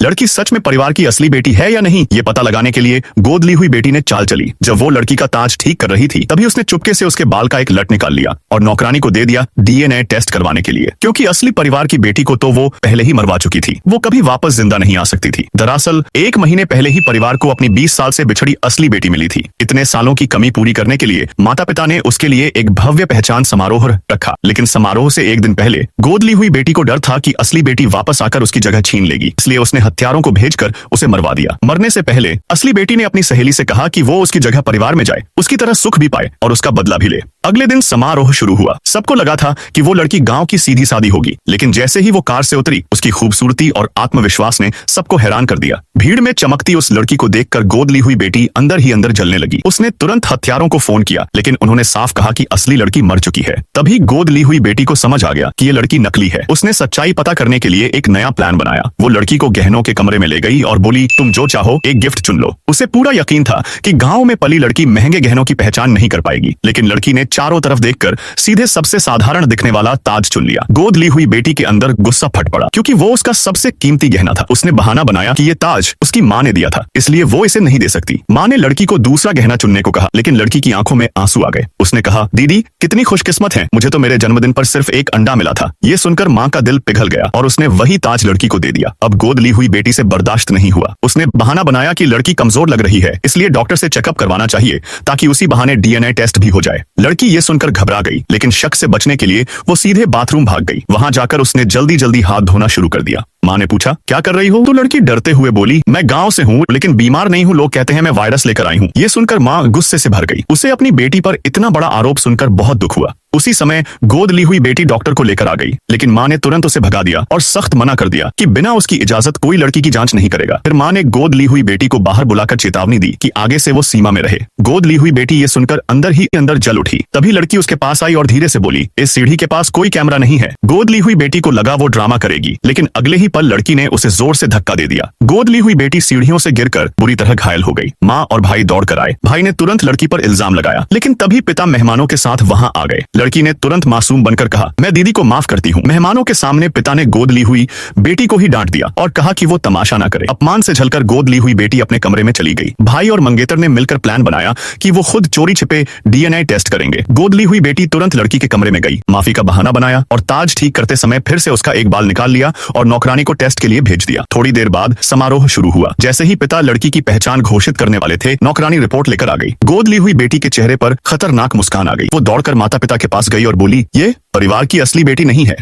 लड़की सच में परिवार की असली बेटी है या नहीं, ये पता लगाने के लिए गोद ली हुई बेटी ने चाल चली। जब वो लड़की का ताज ठीक कर रही थी तभी उसने चुपके से उसके बाल का एक लट निकाल लिया और नौकरानी को दे दिया डीएनए टेस्ट करवाने के लिए, क्योंकि असली परिवार की बेटी को तो वो पहले ही मरवा चुकी थी। वो कभी वापस जिंदा नहीं आ सकती थी। दरअसल 1 महीने पहले ही परिवार को अपनी 20 साल से बिछड़ी असली बेटी मिली थी। इतने सालों की कमी पूरी करने के लिए माता पिता ने उसके लिए एक भव्य पहचान समारोह रखा, लेकिन समारोह से 1 दिन पहले गोद ली हुई बेटी को डर था कि असली बेटी वापस आकर उसकी जगह छीन लेगी, इसलिए उसने हथियारों को भेजकर उसे मरवा दिया। मरने से पहले असली बेटी ने अपनी सहेली से कहा कि वो उसकी जगह परिवार में जाए, उसकी तरह सुख भी पाए और उसका बदला भी ले। अगले दिन समारोह शुरू हुआ। सबको लगा था कि वो लड़की गांव की सीधी सादी होगी, लेकिन जैसे ही वो कार से उतरी उसकी खूबसूरती और आत्मविश्वास ने सबको हैरान कर दिया। भीड़ में चमकती उस लड़की को देखकर गोद ली हुई बेटी अंदर ही अंदर जलने लगी। उसने तुरंत हत्यारों को फोन किया, लेकिन उन्होंने साफ कहा कि असली लड़की मर चुकी है। तभी गोद ली हुई बेटी को समझ आ गया कि ये लड़की नकली है। उसने सच्चाई पता करने के लिए एक नया प्लान बनाया। वो लड़की को गहनों के कमरे में ले गई और बोली, तुम जो चाहो एक गिफ्ट चुन लो। उसे पूरा यकीन था कि गांव में पली लड़की महंगे गहनों की पहचान नहीं कर पाएगी, लेकिन लड़की ने चारों तरफ देखकर सीधे सबसे साधारण दिखने वाला ताज चुन लिया। गोद ली हुई बेटी के अंदर गुस्सा फट पड़ा, क्योंकि वो उसका सबसे कीमती गहना था। उसने बहाना बनाया कि ये ताज उसकी माँ ने दिया था, इसलिए वो इसे नहीं दे सकती। माँ ने लड़की को दूसरा गहना चुनने को कहा, लेकिन लड़की की आंखों में आंसू आ गए। उसने कहा, दीदी कितनी खुशकिस्मत है, मुझे तो मेरे जन्मदिन पर सिर्फ एक अंडा मिला था। ये सुनकर माँ का दिल पिघल गया और उसने वही ताज लड़की को दे दिया। अब गोद ली हुई बेटी से बर्दाश्त नहीं हुआ। उसने बहाना बनाया कि लड़की कमजोर लग रही है, इसलिए डॉक्टर से चेकअप करवाना चाहिए, ताकि उसी बहाने डीएनए टेस्ट भी हो जाए। लड़की ये सुनकर घबरा गई, लेकिन शक से बचने के लिए वो सीधे बाथरूम भाग गई। वहां जाकर उसने जल्दी जल्दी हाथ धोना शुरू कर दिया। माँ ने पूछा, क्या कर रही हो? तो लड़की डरते हुए बोली, मैं गांव से हूँ, लेकिन बीमार नहीं हूँ। लोग कहते हैं मैं वायरस लेकर आई हूँ। ये सुनकर माँ गुस्से से भर गई। उसे अपनी बेटी पर इतना बड़ा आरोप सुनकर बहुत दुख हुआ। उसी समय गोद ली हुई बेटी डॉक्टर को लेकर आ गई, लेकिन माँ ने तुरंत उसे भगा दिया और सख्त मना कर दिया कि बिना उसकी इजाजत कोई लड़की की जांच नहीं करेगा। फिर माँ ने गोद ली हुई बेटी को बाहर बुलाकर चेतावनी दी कि आगे से वो सीमा में रहे। गोद ली हुई बेटी ये सुनकर अंदर ही अंदर जल उठी। तभी लड़की उसके पास आई और धीरे से बोली, इस सीढ़ी के पास कोई कैमरा नहीं है। गोद ली हुई बेटी को लगा वो ड्रामा करेगी, लेकिन अगले ही पल लड़की ने उसे जोर से धक्का दे दिया। गोद ली हुई बेटी सीढ़ियों से गिरकर बुरी तरह घायल हो गई। माँ और भाई दौड़ कर आए। भाई ने तुरंत लड़की पर इल्जाम लगाया, लेकिन तभी पिता मेहमानों के साथ वहां आ गए। लड़की ने तुरंत मासूम बनकर कहा, मैं दीदी को माफ करती हूँ। मेहमानों के सामने पिता ने गोद ली हुई बेटी को ही डांट दिया और कहा कि वो तमाशा ना करे। अपमान से झलकर गोद ली हुई बेटी अपने कमरे में चली गई। भाई और मंगेतर ने मिलकर प्लान बनाया कि वो खुद चोरी छिपे डीएनए टेस्ट करेंगे। गोद ली हुई बेटी तुरंत लड़की के कमरे में गई, माफी का बहाना बनाया और ताज ठीक करते समय फिर से उसका एक बाल निकाल लिया और नौकरानी को टेस्ट के लिए भेज दिया। थोड़ी देर बाद समारोह शुरू हुआ। जैसे ही पिता लड़की की पहचान घोषित करने वाले थे, नौकरानी रिपोर्ट लेकर आ गई। गोद ली हुई बेटी के चेहरे पर खतरनाक मुस्कान आ गई। वो दौड़कर माता पिता के पास गई और बोली, ये परिवार की असली बेटी नहीं है।